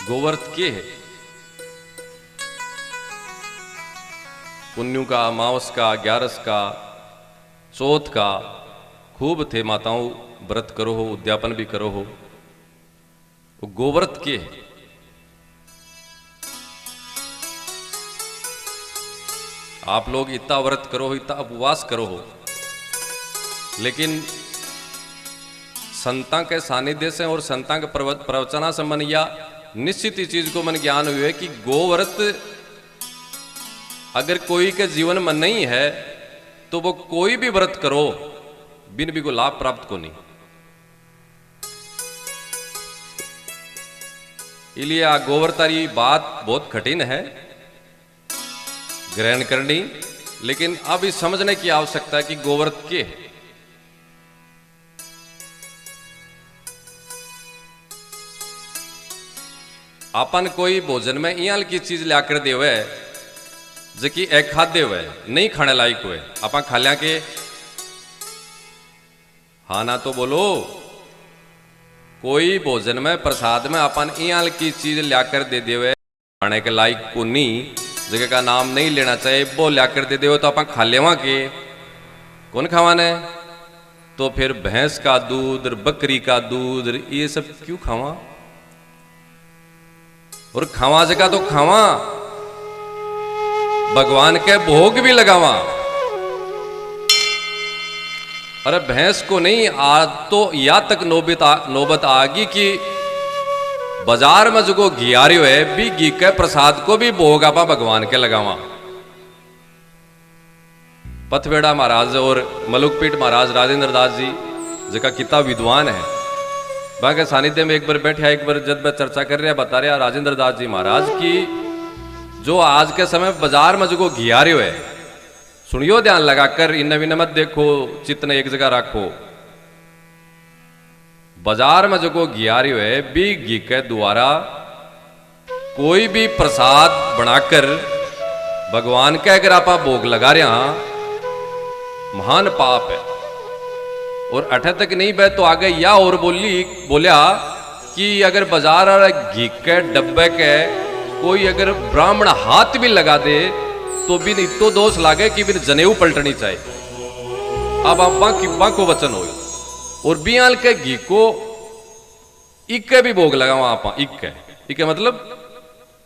गोवर्त के है। पुण्यों का, मावस का, ग्यारस का, चौथ का खूब थे माताओं व्रत करो हो, उद्यापन भी करो हो। वो गोवर्त के है। आप लोग इतना व्रत करो हो, इतना उपवास करो हो, लेकिन संतां के सानिध्य से और संतां के प्रवचना से मन या निश्चित ही चीज को मन ज्ञान हुए कि गोव्रत अगर कोई के जीवन में नहीं है तो वो कोई भी व्रत करो बिन भी को लाभ प्राप्त को नहीं। इसलिए आ गोव्रतारी बात बहुत कठिन है ग्रहण करनी, लेकिन अब इस समझने की आवश्यकता है कि गोव्रत के है। अपन कोई भोजन में इयाल की चीज लाकर दे हुए जबकि एक खाद्य हुए नहीं खाने लायक हुए, अपन खा लिया के हाँ ना तो बोलो। कोई भोजन में प्रसाद में अपन इयाल की चीज लाकर दे दे हुए खाने के लायक को नहीं, जगह का नाम नहीं लेना चाहिए, वो लाकर दे दे हुए तो अपन खा लेवा के कौन खावाने। तो फिर भैंस का दूध, बकरी का दूध, ये सब क्यों खावा? और खावा जगह तो खावा, भगवान के भोग भी लगावा। अरे भैंस को नहीं, आज तो या तक नौबत आगी कि बाजार में जो घी आ रही है भी घी के प्रसाद को भी भोग आपा भगवान के लगावा। पथवेड़ा महाराज और मलुकपीठ महाराज राजेंद्र दास जी जिनका कितना विद्वान है, वहां के सानिध्य में एक बार बैठा, एक बार जब मैं चर्चा कर रहा बता रहा राजेंद्र दास जी महाराज की जो आज के समय बाजार में जो घी आ रही है, सुनियो ध्यान लगाकर, इन नवीन मत देखो, चित्त ने एक जगह रखो। बाजार में जो घी आ रही है भी घी के द्वारा कोई भी प्रसाद बनाकर भगवान के अगर आप भोग लगा रहे हैं महान पाप है। और अठे तक नहीं बह तो आगे या और बोलिया कि अगर बाजार और घी के डब्बे के कोई अगर ब्राह्मण हाथ भी लगा दे तो भी इतो दोष लागे कि बिन जनेऊ पलटनी चाहिए। अब आप को वचन हो और बियाल के घी को इक्के भी भोग लगाओ आप, इक्के मतलब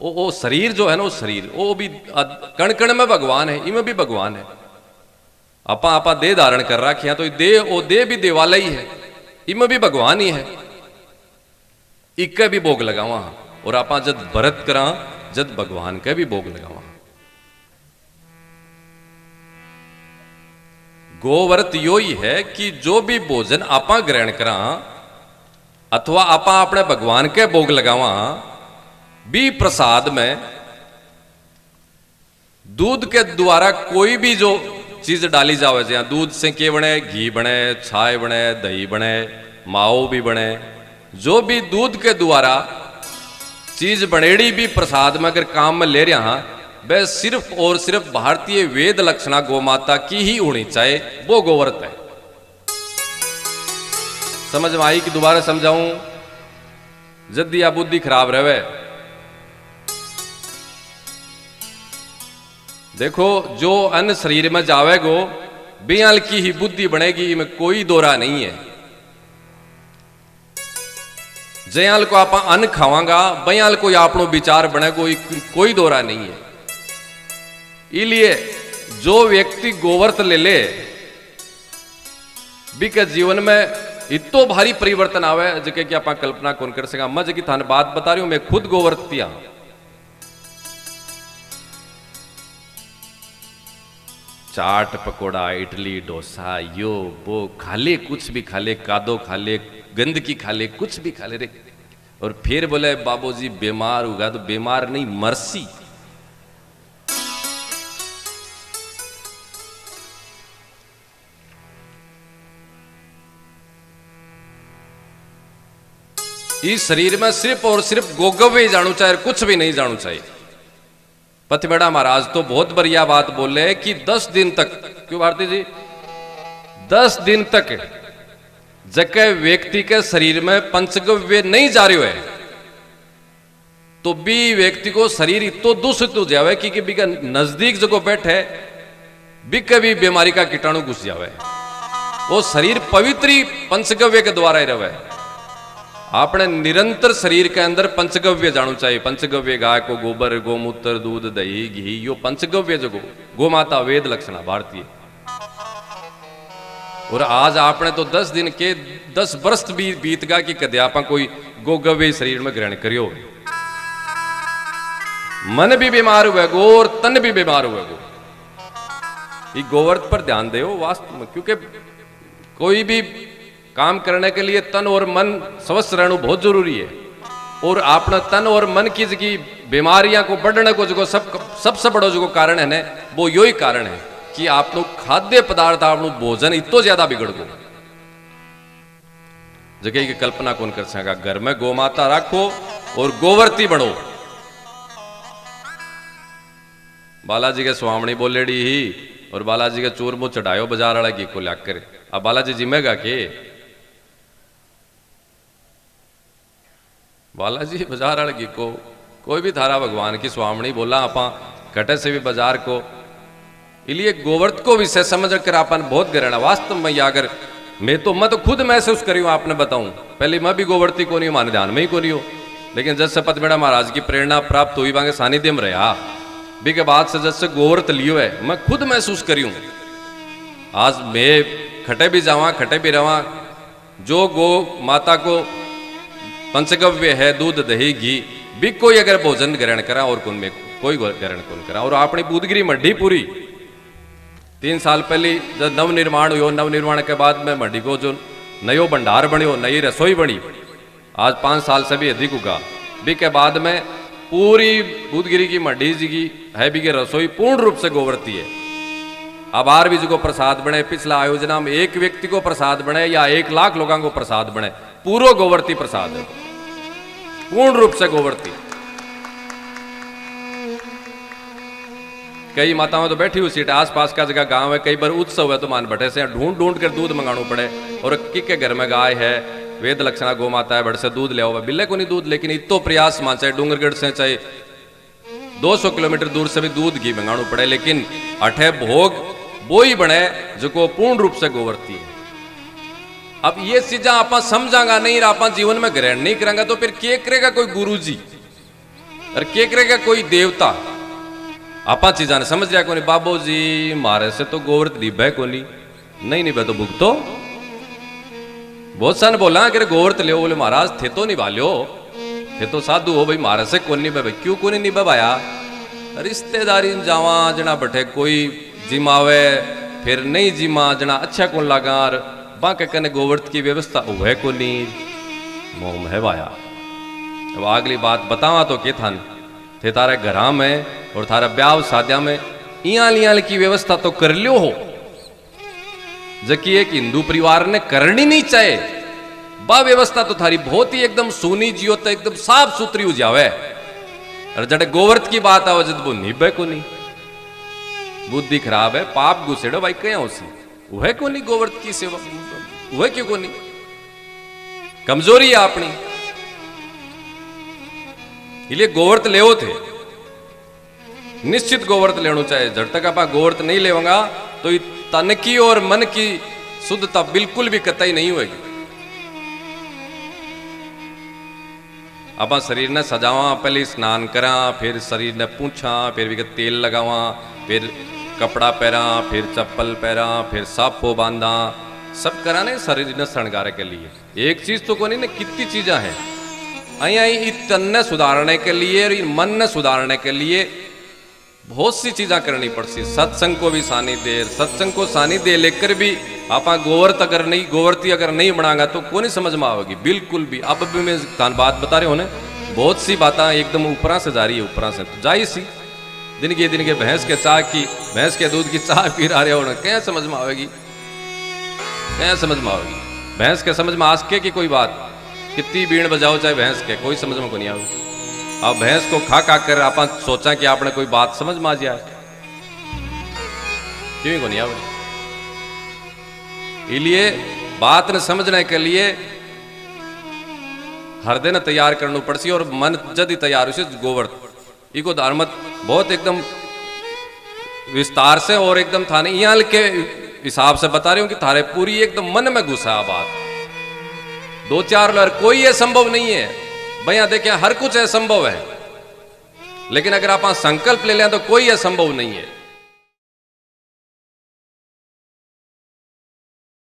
वो शरीर जो है ना, वो शरीर वो भी कण कण में भगवान है, इनमें भी भगवान है। आपा देह धारण कर रखे हैं तो देह भी देवाला ही है, इनमें भी भगवान ही है। इक्के भी भोग लगावा और आपा जद व्रत करा जद भगवान के भी भोग लगावा। गोव्रत यो ही है कि जो भी भोजन आपा ग्रहण करा अथवा आपा अपने भगवान के भोग लगावा भी प्रसाद में दूध के द्वारा कोई भी जो चीज डाली जावे, जहां दूध से के बने, घी बने, छाय बने, दही बने, माओ भी बने, जो भी दूध के द्वारा चीज बनेड़ी भी प्रसाद में अगर काम में ले रहा वह सिर्फ और सिर्फ भारतीय वेद लक्षणा गोमाता की ही होनी चाहिए, वो गोव्रत है। समझ में आई कि दोबारा समझाऊं? जद्दी या बुद्धि खराब रहे, देखो जो अन्न शरीर में जावेगो बियाल की ही बुद्धि बनेगी, इनमें कोई दोरा नहीं है। जयाल को आप अन्न खावांगा बयाल को आपनो विचार बने, कोई दोरा नहीं है। इसलिए जो व्यक्ति गोव्रत ले ले बिके जीवन में इतो भारी परिवर्तन आवे जके कि आप कल्पना कौन कर सका। मैं जकी थान बात बता रही हूं, मैं खुद गोव्रत किया। चाट पकोड़ा, इडली, डोसा, यो वो खाले, कुछ भी खाले, कादो खाले, गंदगी खाले, कुछ भी खाले रे। और फिर बोले बाबूजी बीमार होगा, तो बीमार नहीं मरसी। इस शरीर में सिर्फ और सिर्फ गोगवे जानू चाहिए, कुछ भी नहीं जानू चाहिए। पथवेड़ा महाराज तो बहुत बढ़िया बात बोले कि 10 दिन तक, क्यों भारती जी, 10 दिन तक जके व्यक्ति के शरीर में पंचगव्य नहीं जा रही है तो भी व्यक्ति को शरीर इतो दूषित हो जावे कि बिका नजदीक जगह बैठे भी कभी बीमारी का कीटाणु घुस जावे। वो शरीर पवित्री पंचगव्य के द्वारा ही रहे। आपने निरंतर शरीर के अंदर पंचगव्य जानू चाहिए। पंचगव्य गाय को गोबर, गोमूत्र, दूध, दही, घी, यो पंचगव्य जगो गोमाता वेद लक्षणा भारतीय। और आज आपने तो 10 दिन के 10 वर्ष भी बीत गया कि कदे आपा कोई गोगव्य शरीर में ग्रहण करियो। मन भी बीमार हुए गो और तन भी बीमार हुए गो। ये गोवर्त पर ध्यान दो वास्तव में, क्योंकि कोई भी काम करने के लिए तन और मन स्वस्थ रहना बहुत जरूरी है। और आपने तन और मन की जगह बीमारियां को बढ़ने को जो सबसे बड़ा जो कारण है ना, वो यही कारण है कि आपनो खाद्य पदार्थ, आपनो भोजन इतो ज्यादा बिगड़ गो। जगह की कल्पना कौन कर सकेगा। घर में गोमाता रखो और गोवर्ती बनो। बालाजी के स्वामणी बोलेड़ी ही और बालाजी के चूरमू चढ़ायो बाजार वाला घी को लाकर। अब बालाजी जिम्मेगा के बालाजी बाजार वाले घी को कोई भी थारा भगवान की स्वामणी बोला आपा कटे से भी बाजार को। इसलिए गोवर्त को विषय समझ कर अपन बहुत ग्रहण। वास्तव में अगर मैं तो खुद महसूस करी हूं, आपने बताऊं पहले मैं भी गोवर्ती को नहीं हूं, मान ध्यान में ही को नहीं हो। लेकिन जब से पतमेड़ा महाराज की प्रेरणा प्राप्त हुई, वहां के सानिध्य में रहा भी के बाद से जब से गोवर्त लियो है, मैं खुद महसूस करी हूं। आज मैं खटे भी जावा, खटे भी रवा, जो गो माता को पंचगव्य है दूध, दही, घी भी कोई अगर भोजन ग्रहण करा और कौन में कोई ग्रहण कौन करा। और अपनी बूदगिरी मड्डी पूरी 3 साल पहले जब नवनिर्माण हुआ, नवनिर्माण के बाद में मड्डी को जो नयो भंडार बनियो, नई रसोई बनी, आज 5 साल से भी अधिक होगा। भी के बाद में पूरी बूदगिरी की मड्डी जी की है भी के रसोई पूर्ण रूप से गोवर्ती है। अब आर भी जो प्रसाद बने, पिछला आयोजना में 1 व्यक्ति को प्रसाद बने या 1 लाख लोगों को प्रसाद बने, पूरा गोवर्ती प्रसाद है, पूर्ण रूप से गोवर्ती। कई माताओं तो बैठी हुई सीट, आसपास का जगह गांव है, कई बार उत्सव है तो मान बैठे से ढूंढ ढूंढ कर दूध मंगाना पड़े। और के घर में गाय है, वेद लक्षणा गो माता है, बड़ से दूध ले आओ, बिल्ले को नहीं दूध, लेकिन इतो प्रयास मान चाहे डूंगरगढ़ से चाहे 200 किलोमीटर दूर से भी दूध घी मंगाना पड़े, लेकिन अठे भोग वो ही बने जो को पूर्ण रूप से गोवर्ती है। अब ये चीजा आप समझांगा नहीं, आप जीवन में ग्रहण नहीं करेंगे तो फिर क्या करेगा कोई गुरु जी और क्या करेगा कोई देवता। आप चीजा ने समझ रहा कोनी, बाबू जी मारे से तो गोवर्त निभे को नहीं निभे तो भुगतो। बहुत सन बोला कि गोवर्त ले, बोले महाराज थे तो निभा लो, थे तो साधु हो भाई, मारे से कौन निभे भाई, क्यों को नहीं निभे भाया। रिश्तेदारी जावा जना बैठे कोई जिमावे, फिर नहीं जिमा जना अच्छा कौन लगा, बाके कने गोवर्त की व्यवस्था हुए को नहीं मोह है भाया। अब अगली बात बतावा तो के थान थे तारे घरा में और थारा ब्याह शादिया में इयाल की व्यवस्था तो कर लियो हो, जबकि एक हिंदू परिवार ने करनी नहीं चाहे। बा व्यवस्था तो थारी बहुत ही एकदम सोनी जियो तो एकदम साफ सुथरी हो जावे। और जड़े गोवर्त की बात आवे जब वो निभे को नहीं, बुद्धि खराब है, पाप घुसेड़ो भाई क्या उसी वह को नहीं गोवर्त की सेवा, वह क्यों को नहीं, कमजोरी है अपनी। इसलिए गोवर्त ले थे, निश्चित गोवर्त लेना चाहिए। जब तक आप गोवर्त नहीं लेवंगा तो तन की और मन की शुद्धता बिल्कुल भी कतई नहीं होगी। आप शरीर ने सजावा, पहले स्नान करा, फिर शरीर ने पूछा, फिर भी तेल लगावा, फिर कपड़ा पहरा, फिर चप्पल पहरा, फिर साफो बांधा, सब करा ने शरीर ने श्रृंगार के लिए। एक चीज तो को नहीं ना, कितनी चीजा है आई तन ने सुधारने के लिए और मन ने सुधारने के लिए बहुत सी चीजें करनी पड़ती। सत्संग को भी सानिध्य, सत्संग को सानिध्य लेकर भी आप गोवर्त अगर नहीं, गोवर्ती अगर नहीं बनागा तो कौन ही समझ में आवेगी बिल्कुल भी। अब भी मैं बात बता रहे हो ना, बहुत सी बातें एकदम ऊपरा से जा रही है, ऊपरा से तो जाई सी दिन के भैंस के चाय की, भैंस के दूध की चाय पी रहे हो, क्या समझ में आवेगी, क्या समझ में आवेगी। भैंस के समझ में आसके की कोई बात, कितनी बीण बजाओ चाहे भैंस के, कोई समझ में को नहीं आवेगी। अब भैंस को खा खा कर आप सोचा कि आपने कोई बात समझ में आ जाए, क्यों को नहीं आवेगी। इसलिए बात न समझने के लिए हर दिन तैयार करनी पड़सी और मन जद ही तैयार हो गोबर इको धारमत बहुत एकदम विस्तार से और एकदम थाने यहाँ के हिसाब से बता रही हूँ कि थारे पूरी एकदम मन में घुसा बात। दो चार लहर कोई ये संभव नहीं है भैया, देखें हर कुछ असंभव है, लेकिन अगर आप संकल्प ले लें तो कोई असंभव नहीं है।